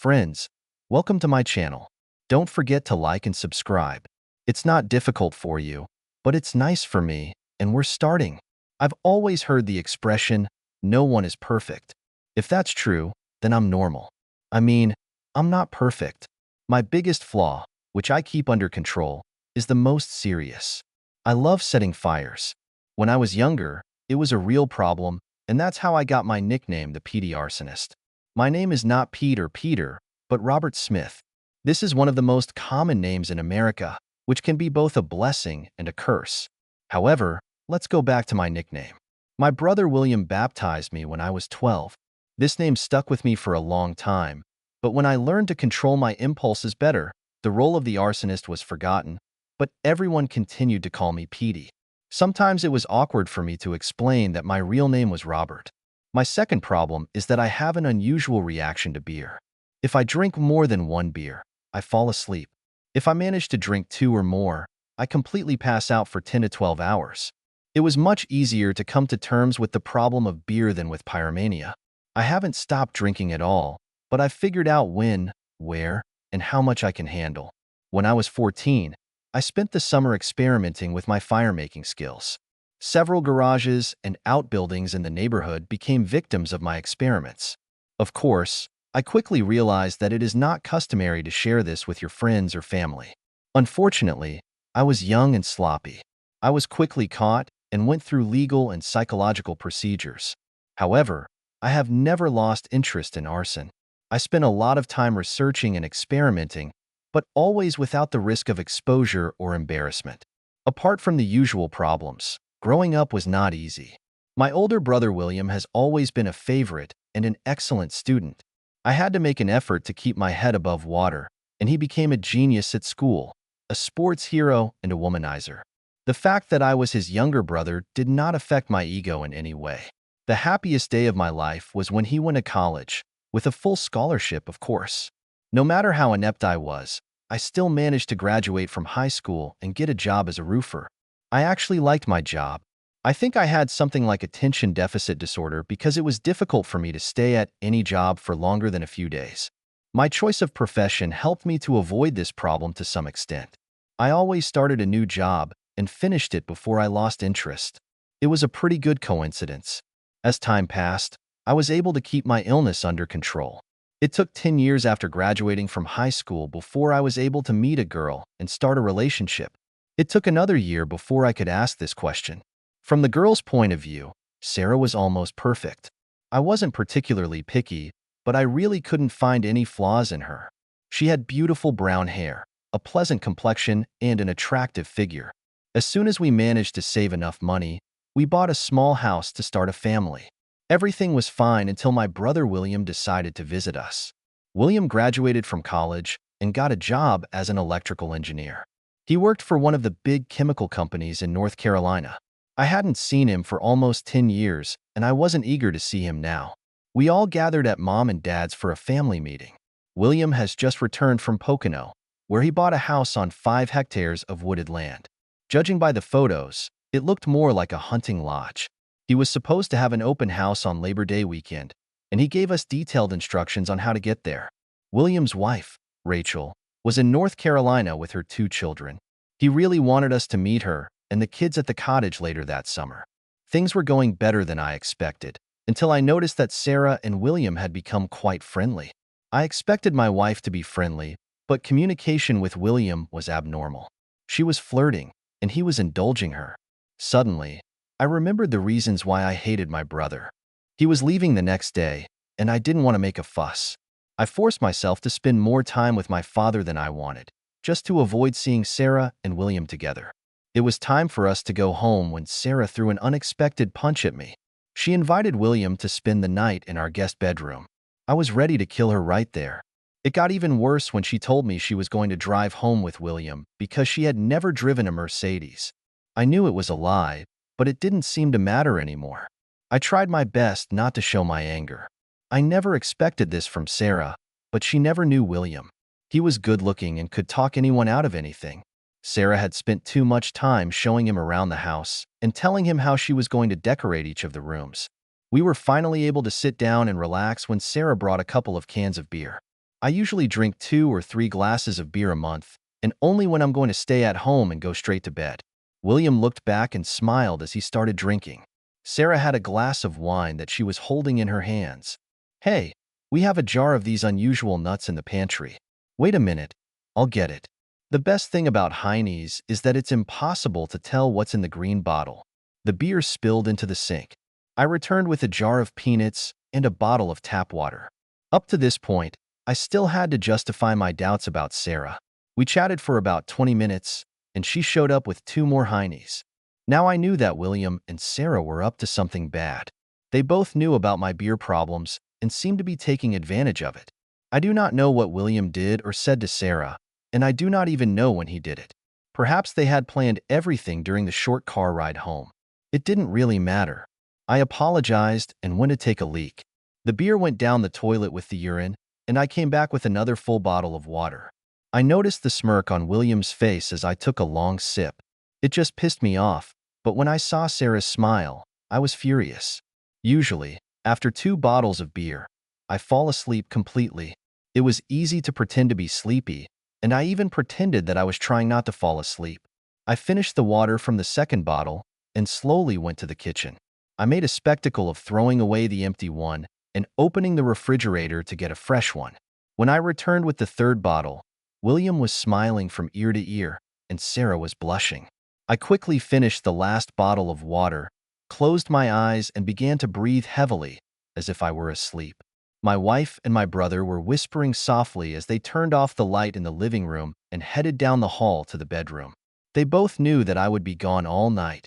Friends, welcome to my channel. Don't forget to like and subscribe. It's not difficult for you, but it's nice for me, and we're starting. I've always heard the expression, no one is perfect. If that's true, then I'm normal. I mean, I'm not perfect. My biggest flaw, which I keep under control, is the most serious. I love setting fires. When I was younger, it was a real problem, and that's how I got my nickname, the Petey Arsonist. My name is not Pete or Peter, but Robert Smith. This is one of the most common names in America, which can be both a blessing and a curse. However, let's go back to my nickname. My brother William baptized me when I was 12. This name stuck with me for a long time, but when I learned to control my impulses better, the role of the arsonist was forgotten, but everyone continued to call me Petey. Sometimes it was awkward for me to explain that my real name was Robert. My second problem is that I have an unusual reaction to beer. If I drink more than one beer, I fall asleep. If I manage to drink 2 or more, I completely pass out for 10 to 12 hours. It was much easier to come to terms with the problem of beer than with pyromania. I haven't stopped drinking at all, but I've figured out when, where, and how much I can handle. When I was 14, I spent the summer experimenting with my fire-making skills. Several garages and outbuildings in the neighborhood became victims of my experiments. Of course, I quickly realized that it is not customary to share this with your friends or family. Unfortunately, I was young and sloppy. I was quickly caught and went through legal and psychological procedures. However, I have never lost interest in arson. I spent a lot of time researching and experimenting, but always without the risk of exposure or embarrassment. Apart from the usual problems, growing up was not easy. My older brother William has always been a favorite and an excellent student. I had to make an effort to keep my head above water, and he became a genius at school, a sports hero and a womanizer. The fact that I was his younger brother did not affect my ego in any way. The happiest day of my life was when he went to college, with a full scholarship, of course. No matter how inept I was, I still managed to graduate from high school and get a job as a roofer. I actually liked my job. I think I had something like attention deficit disorder because it was difficult for me to stay at any job for longer than a few days. My choice of profession helped me to avoid this problem to some extent. I always started a new job and finished it before I lost interest. It was a pretty good coincidence. As time passed, I was able to keep my illness under control. It took 10 years after graduating from high school before I was able to meet a girl and start a relationship. It took another year before I could ask this question. From the girl's point of view, Sarah was almost perfect. I wasn't particularly picky, but I really couldn't find any flaws in her. She had beautiful brown hair, a pleasant complexion, and an attractive figure. As soon as we managed to save enough money, we bought a small house to start a family. Everything was fine until my brother William decided to visit us. William graduated from college and got a job as an electrical engineer. He worked for one of the big chemical companies in North Carolina. I hadn't seen him for almost 10 years, and I wasn't eager to see him now. We all gathered at Mom and Dad's for a family meeting. William has just returned from Pocono, where he bought a house on 5 hectares of wooded land. Judging by the photos, it looked more like a hunting lodge. He was supposed to have an open house on Labor Day weekend, and he gave us detailed instructions on how to get there. William's wife, Rachel, was in North Carolina with her 2 children. He really wanted us to meet her and the kids at the cottage later that summer. Things were going better than I expected, until I noticed that Sarah and William had become quite friendly. I expected my wife to be friendly, but communication with William was abnormal. She was flirting, and he was indulging her. Suddenly, I remembered the reasons why I hated my brother. He was leaving the next day, and I didn't want to make a fuss. I forced myself to spend more time with my father than I wanted, just to avoid seeing Sarah and William together. It was time for us to go home when Sarah threw an unexpected punch at me. She invited William to spend the night in our guest bedroom. I was ready to kill her right there. It got even worse when she told me she was going to drive home with William because she had never driven a Mercedes. I knew it was a lie, but it didn't seem to matter anymore. I tried my best not to show my anger. I never expected this from Sarah, but she never knew William. He was good-looking and could talk anyone out of anything. Sarah had spent too much time showing him around the house and telling him how she was going to decorate each of the rooms. We were finally able to sit down and relax when Sarah brought a couple of cans of beer. I usually drink 2 or 3 glasses of beer a month, and only when I'm going to stay at home and go straight to bed. William looked back and smiled as he started drinking. Sarah had a glass of wine that she was holding in her hands. Hey, we have a jar of these unusual nuts in the pantry. Wait a minute, I'll get it. The best thing about Heine's is that it's impossible to tell what's in the green bottle. The beer spilled into the sink. I returned with a jar of peanuts and a bottle of tap water. Up to this point, I still had to justify my doubts about Sarah. We chatted for about 20 minutes, and she showed up with 2 more Heine's. Now I knew that William and Sarah were up to something bad. They both knew about my beer problems and seemed to be taking advantage of it. I do not know what William did or said to Sarah, and I do not even know when he did it. Perhaps they had planned everything during the short car ride home. It didn't really matter. I apologized and went to take a leak. The beer went down the toilet with the urine, and I came back with another full bottle of water. I noticed the smirk on William's face as I took a long sip. It just pissed me off, but when I saw Sarah's smile, I was furious. Usually, after 2 bottles of beer, I fall asleep completely. It was easy to pretend to be sleepy, and I even pretended that I was trying not to fall asleep. I finished the water from the second bottle and slowly went to the kitchen. I made a spectacle of throwing away the empty one and opening the refrigerator to get a fresh one. When I returned with the third bottle, William was smiling from ear to ear, and Sarah was blushing. I quickly finished the last bottle of water, closed my eyes, and began to breathe heavily, as if I were asleep. My wife and my brother were whispering softly as they turned off the light in the living room and headed down the hall to the bedroom. They both knew that I would be gone all night.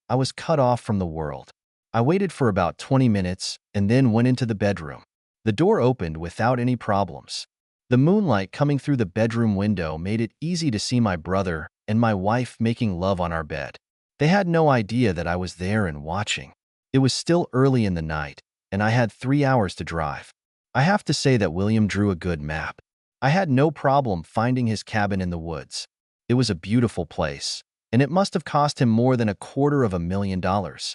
I was cut off from the world. I waited for about 20 minutes and then went into the bedroom. The door opened without any problems. The moonlight coming through the bedroom window made it easy to see my brother and my wife making love on our bed. They had no idea that I was there and watching. It was still early in the night, and I had 3 hours to drive. I have to say that William drew a good map. I had no problem finding his cabin in the woods. It was a beautiful place, and it must have cost him more than $250,000.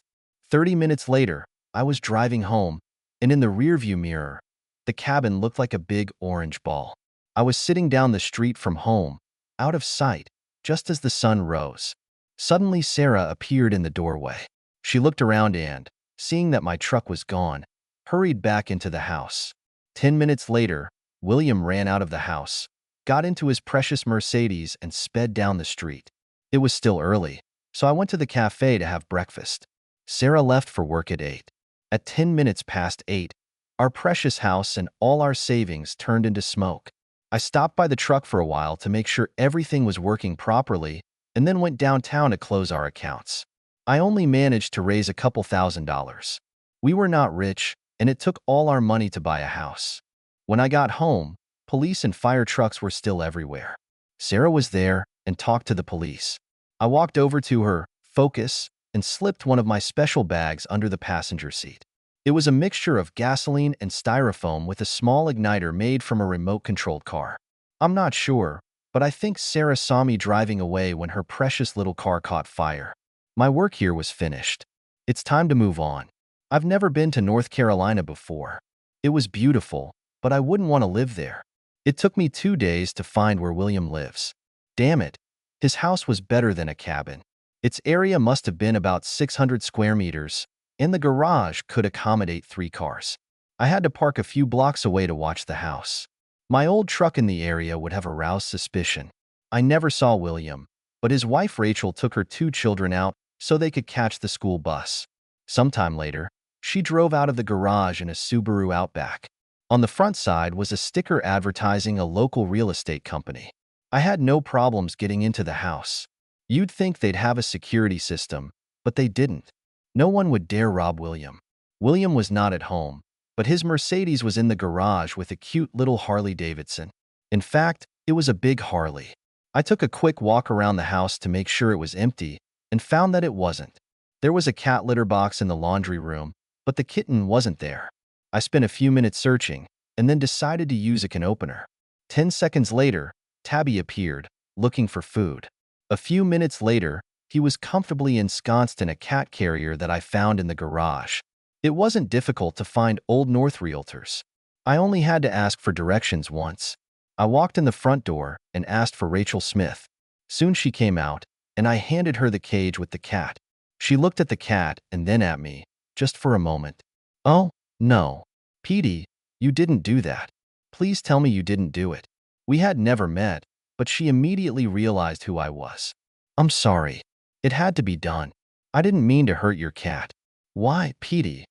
30 minutes later, I was driving home, and in the rearview mirror, the cabin looked like a big orange ball. I was sitting down the street from home, out of sight, just as the sun rose. Suddenly, Sarah appeared in the doorway. She looked around and, seeing that my truck was gone, hurried back into the house. 10 minutes later, William ran out of the house, got into his precious Mercedes, and sped down the street. It was still early, so I went to the cafe to have breakfast. Sarah left for work at 8. At 10 minutes past 8, our precious house and all our savings turned into smoke. I stopped by the truck for a while to make sure everything was working properly and then went downtown to close our accounts. I only managed to raise a couple $1,000s. We were not rich, and it took all our money to buy a house. When I got home, police and fire trucks were still everywhere. Sarah was there and talked to the police. I walked over to her, focus, and slipped one of my special bags under the passenger seat. It was a mixture of gasoline and styrofoam with a small igniter made from a remote-controlled car. I'm not sure, but I think Sarah saw me driving away when her precious little car caught fire. My work here was finished. It's time to move on. I've never been to North Carolina before. It was beautiful, but I wouldn't want to live there. It took me 2 days to find where William lives. Damn it, his house was better than a cabin. Its area must have been about 600 square meters, and the garage could accommodate 3 cars. I had to park a few blocks away to watch the house. My old truck in the area would have aroused suspicion. I never saw William, but his wife Rachel took her 2 children out so they could catch the school bus. Sometime later, she drove out of the garage in a Subaru Outback. On the front side was a sticker advertising a local real estate company. I had no problems getting into the house. You'd think they'd have a security system, but they didn't. No one would dare rob William. William was not at home, but his Mercedes was in the garage with a cute little Harley Davidson. In fact, it was a big Harley. I took a quick walk around the house to make sure it was empty and found that it wasn't. There was a cat litter box in the laundry room, but the kitten wasn't there. I spent a few minutes searching and then decided to use a can opener. 10 seconds later, Tabby appeared, looking for food. A few minutes later, he was comfortably ensconced in a cat carrier that I found in the garage. It wasn't difficult to find Old North realtors. I only had to ask for directions once. I walked in the front door and asked for Rachel Smith. Soon she came out, and I handed her the cage with the cat. She looked at the cat and then at me, just for a moment. Oh, no. Petey, you didn't do that. Please tell me you didn't do it. We had never met, but she immediately realized who I was. I'm sorry. It had to be done. I didn't mean to hurt your cat. Why, Petey?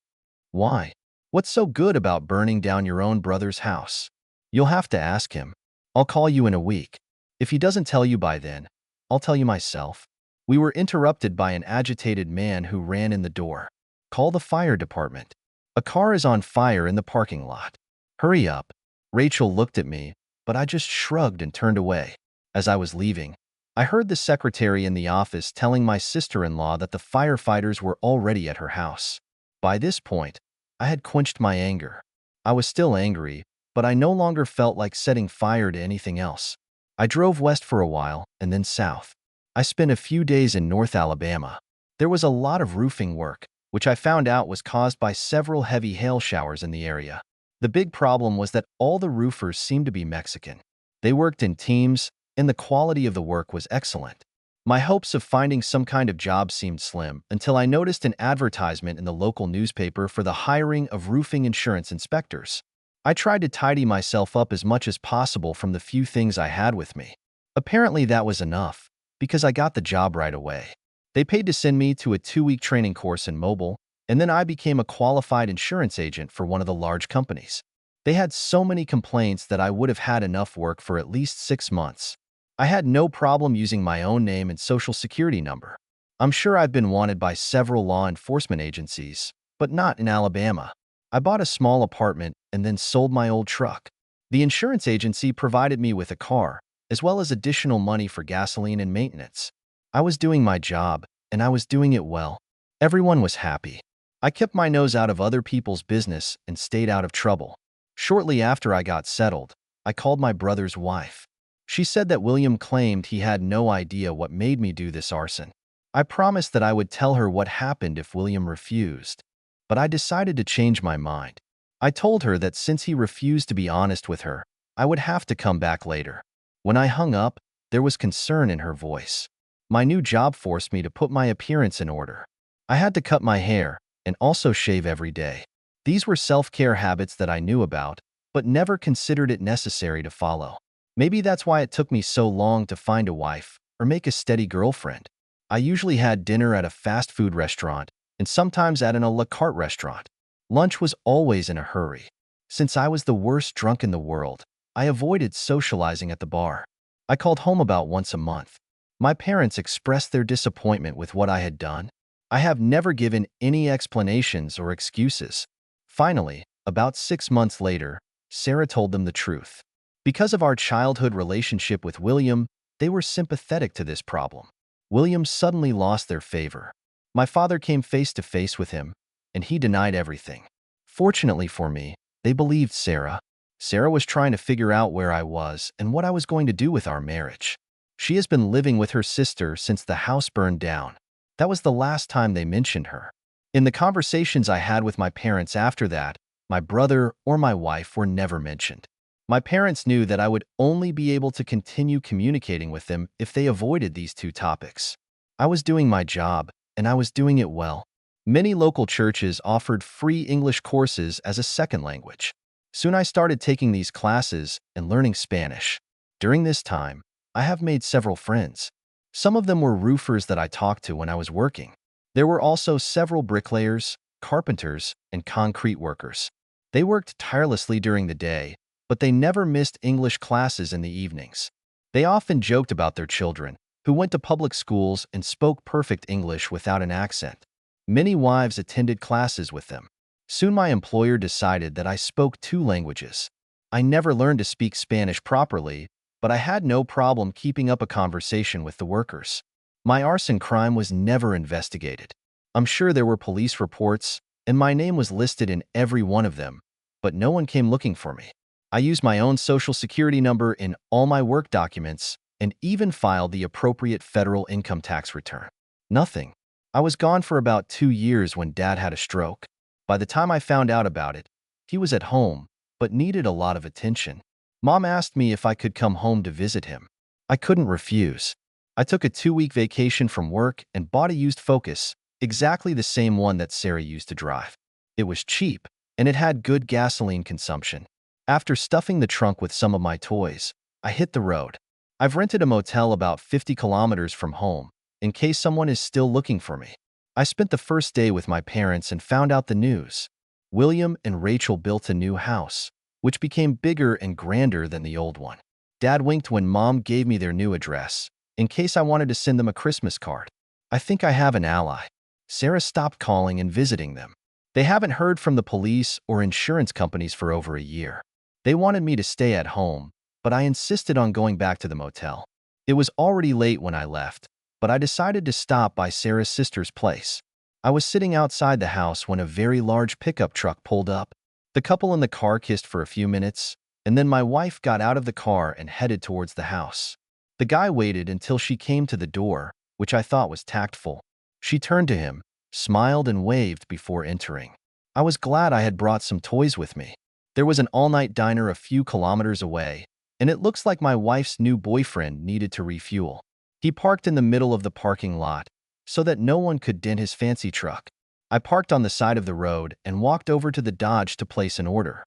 Why? What's so good about burning down your own brother's house? You'll have to ask him. I'll call you in a week. If he doesn't tell you by then, I'll tell you myself. We were interrupted by an agitated man who ran in the door. Call the fire department. A car is on fire in the parking lot. Hurry up. Rachel looked at me, but I just shrugged and turned away. As I was leaving, I heard the secretary in the office telling my sister-in-law that the firefighters were already at her house. By this point, I had quenched my anger. I was still angry, but I no longer felt like setting fire to anything else. I drove west for a while and then south. I spent a few days in North Alabama. There was a lot of roofing work, which I found out was caused by several heavy hail showers in the area. The big problem was that all the roofers seemed to be Mexican. They worked in teams, and the quality of the work was excellent. My hopes of finding some kind of job seemed slim until I noticed an advertisement in the local newspaper for the hiring of roofing insurance inspectors. I tried to tidy myself up as much as possible from the few things I had with me. Apparently that was enough, because I got the job right away. They paid to send me to a 2-week training course in Mobile, and then I became a qualified insurance agent for one of the large companies. They had so many complaints that I would have had enough work for at least 6 months. I had no problem using my own name and social security number. I'm sure I've been wanted by several law enforcement agencies, but not in Alabama. I bought a small apartment and then sold my old truck. The insurance agency provided me with a car, as well as additional money for gasoline and maintenance. I was doing my job, and I was doing it well. Everyone was happy. I kept my nose out of other people's business and stayed out of trouble. Shortly after I got settled, I called my brother's wife. She said that William claimed he had no idea what made me do this arson. I promised that I would tell her what happened if William refused, but I decided to change my mind. I told her that since he refused to be honest with her, I would have to come back later. When I hung up, there was concern in her voice. My new job forced me to put my appearance in order. I had to cut my hair and also shave every day. These were self-care habits that I knew about, but never considered it necessary to follow. Maybe that's why it took me so long to find a wife or make a steady girlfriend. I usually had dinner at a fast food restaurant and sometimes at an a la carte restaurant. Lunch was always in a hurry. Since I was the worst drunk in the world, I avoided socializing at the bar. I called home about once a month. My parents expressed their disappointment with what I had done. I have never given any explanations or excuses. Finally, about 6 months later, Sarah told them the truth. Because of our childhood relationship with William, they were sympathetic to this problem. William suddenly lost their favor. My father came face to face with him, and he denied everything. Fortunately for me, they believed Sarah. Sarah was trying to figure out where I was and what I was going to do with our marriage. She has been living with her sister since the house burned down. That was the last time they mentioned her. In the conversations I had with my parents after that, my brother or my wife were never mentioned. My parents knew that I would only be able to continue communicating with them if they avoided these two topics. I was doing my job, and I was doing it well. Many local churches offered free English courses as a second language. Soon I started taking these classes and learning Spanish. During this time, I have made several friends. Some of them were roofers that I talked to when I was working. There were also several bricklayers, carpenters, and concrete workers. They worked tirelessly during the day, but they never missed English classes in the evenings. They often joked about their children, who went to public schools and spoke perfect English without an accent. Many wives attended classes with them. Soon my employer decided that I spoke 2 languages. I never learned to speak Spanish properly, but I had no problem keeping up a conversation with the workers. My arson crime was never investigated. I'm sure there were police reports, and my name was listed in every one of them, but no one came looking for me. I used my own social security number in all my work documents and even filed the appropriate federal income tax return. Nothing. I was gone for about 2 years when Dad had a stroke. By the time I found out about it, he was at home, but needed a lot of attention. Mom asked me if I could come home to visit him. I couldn't refuse. I took a 2-week vacation from work and bought a used Focus, exactly the same one that Sarah used to drive. It was cheap, and it had good gasoline consumption. After stuffing the trunk with some of my toys, I hit the road. I've rented a motel about 50 kilometers from home, in case someone is still looking for me. I spent the first day with my parents and found out the news. William and Rachel built a new house, which became bigger and grander than the old one. Dad winked when Mom gave me their new address, in case I wanted to send them a Christmas card. I think I have an ally. Sarah stopped calling and visiting them. They haven't heard from the police or insurance companies for over a year. They wanted me to stay at home, but I insisted on going back to the motel. It was already late when I left, but I decided to stop by Sarah's sister's place. I was sitting outside the house when a very large pickup truck pulled up. The couple in the car kissed for a few minutes, and then my wife got out of the car and headed towards the house. The guy waited until she came to the door, which I thought was tactful. She turned to him, smiled and waved before entering. I was glad I had brought some toys with me. There was an all-night diner a few kilometers away, and it looks like my wife's new boyfriend needed to refuel. He parked in the middle of the parking lot so that no one could dent his fancy truck. I parked on the side of the road and walked over to the Dodge to place an order.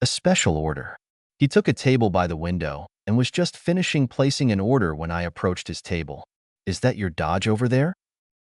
A special order. He took a table by the window and was just finishing placing an order when I approached his table. "Is that your Dodge over there?"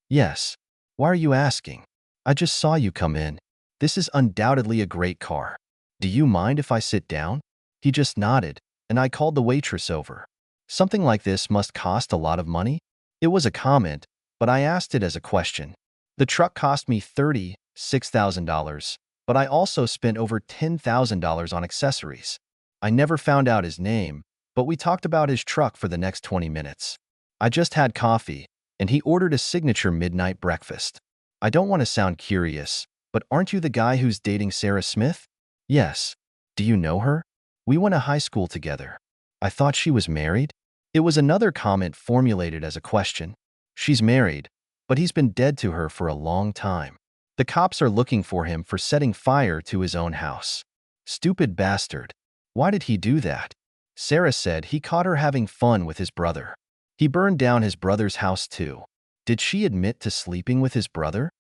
"Yes." "Why are you asking?" "I just saw you come in. This is undoubtedly a great car. Do you mind if I sit down?" He just nodded, and I called the waitress over. "Something like this must cost a lot of money?" It was a comment, but I asked it as a question. "The truck cost me $36,000, but I also spent over $10,000 on accessories." I never found out his name, but we talked about his truck for the next 20 minutes. I just had coffee, and he ordered a signature midnight breakfast. "I don't want to sound curious, but aren't you the guy who's dating Sarah Smith?" "Yes." "Do you know her?" "We went to high school together." "I thought she was married?" It was another comment formulated as a question. "She's married, but he's been dead to her for a long time. The cops are looking for him for setting fire to his own house." "Stupid bastard. Why did he do that?" Sarah said he caught her having fun with his brother. He burned down his brother's house too. Did she admit to sleeping with his brother?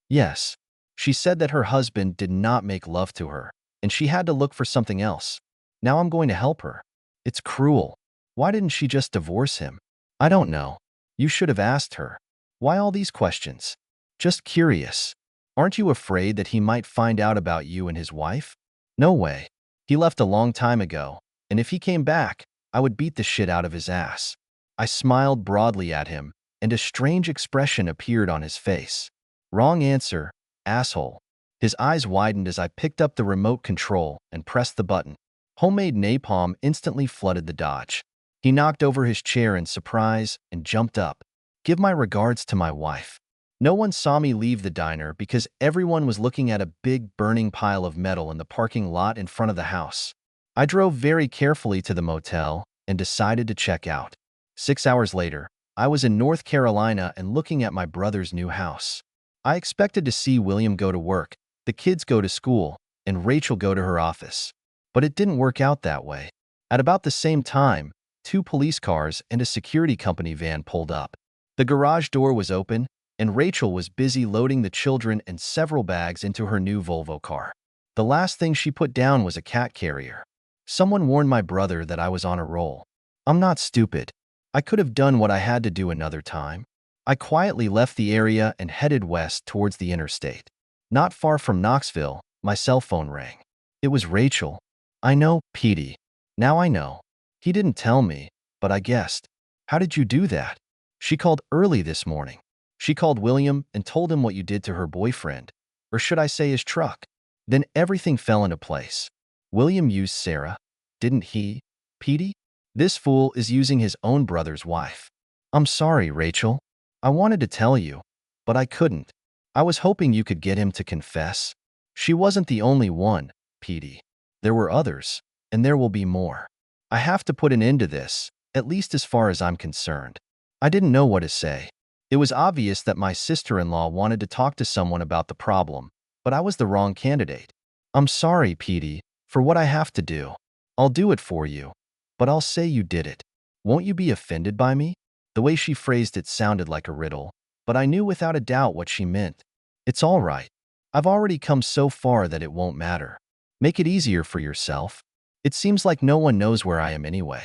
Yes. She said that her husband did not make love to her, and she had to look for something else. Now I'm going to help her. It's cruel. Why didn't she just divorce him? I don't know. You should have asked her. Why all these questions? Just curious. Aren't you afraid that he might find out about you and his wife? No way. He left a long time ago, and if he came back, I would beat the shit out of his ass. I smiled broadly at him, and a strange expression appeared on his face. Wrong answer, asshole. His eyes widened as I picked up the remote control and pressed the button. Homemade napalm instantly flooded the Dodge. He knocked over his chair in surprise and jumped up. "Give my regards to my wife." No one saw me leave the diner because everyone was looking at a big burning pile of metal in the parking lot in front of the house. I drove very carefully to the motel and decided to check out. 6 hours later, I was in North Carolina and looking at my brother's new house. I expected to see William go to work, the kids go to school, and Rachel go to her office. But it didn't work out that way. At about the same time, 2 police cars and a security company van pulled up. The garage door was open, and Rachel was busy loading the children and several bags into her new Volvo car. The last thing she put down was a cat carrier. Someone warned my brother that I was on a roll. I'm not stupid. I could have done what I had to do another time. I quietly left the area and headed west towards the interstate. Not far from Knoxville, my cell phone rang. It was Rachel. "I know, Petey. Now I know. He didn't tell me, but I guessed." "How did you do that?" "She called early this morning. She called William and told him what you did to her boyfriend, or should I say his truck. Then everything fell into place. William used Sarah, didn't he, Petey? This fool is using his own brother's wife." "I'm sorry, Rachel. I wanted to tell you, but I couldn't. I was hoping you could get him to confess." "She wasn't the only one, Petey. There were others, and there will be more. I have to put an end to this, at least as far as I'm concerned." I didn't know what to say. It was obvious that my sister-in-law wanted to talk to someone about the problem, but I was the wrong candidate. "I'm sorry, Petey, For what I have to do. I'll do it for you. But I'll say you did it. Won't you be offended by me? The way she phrased it sounded like a riddle, but I knew without a doubt what she meant. It's all right. I've already come so far that it won't matter. Make it easier for yourself. It seems like no one knows where I am anyway.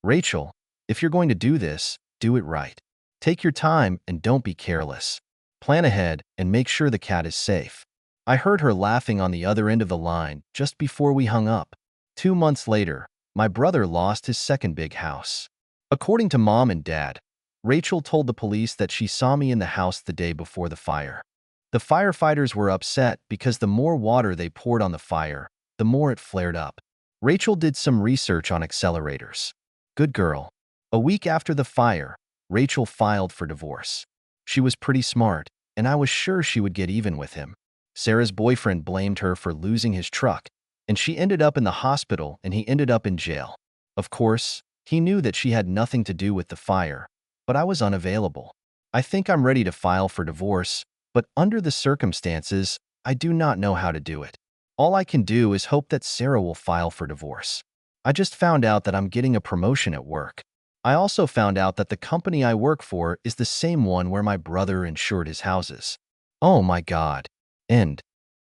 Rachel, if you're going to do this, do it right. Take your time and don't be careless. Plan ahead and make sure the cat is safe. I heard her laughing on the other end of the line just before we hung up. 2 months later, my brother lost his second big house. According to Mom and Dad, Rachel told the police that she saw me in the house the day before the fire. The firefighters were upset because the more water they poured on the fire, the more it flared up. Rachel did some research on accelerators. Good girl. A week after the fire, Rachel filed for divorce. She was pretty smart, and I was sure she would get even with him. Sarah's boyfriend blamed her for losing his truck, and she ended up in the hospital and he ended up in jail. Of course, he knew that she had nothing to do with the fire, but I was unavailable. I think I'm ready to file for divorce, but under the circumstances, I do not know how to do it. All I can do is hope that Sarah will file for divorce. I just found out that I'm getting a promotion at work. I also found out that the company I work for is the same one where my brother insured his houses. Oh my God. End.